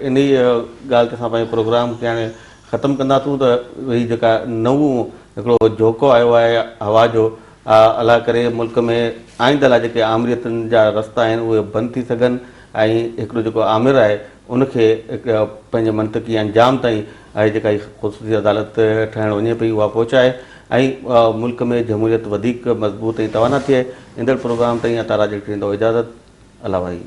इन्ही ॻाल्हि ते असां पंहिंजो प्रोग्राम खे हाणे ख़तमु कंदासूं। त वही जेका नऊं हिकिड़ो झोंको आयो आहे हवा जो, अलाह करे मुल्क में आईंदह लाइ जेके आमरियतुनि जा रस्ता आहिनि उहे बंदि थी सघनि ऐं हिकिड़ो जेको आमिर आहे उनखे पंहिंजे मंतकी अंजाम ताईं जेका ख़ुसूसी अदालत ठहणु वञे पई उहा पहुचाए ऐं मुल्क में जमहूरियत वधीक मज़बूत ऐं तवाना थिए। ईंदड़ प्रोग्राम ताईं तारा जेके ॾींदो इजाज़त। अला भाई।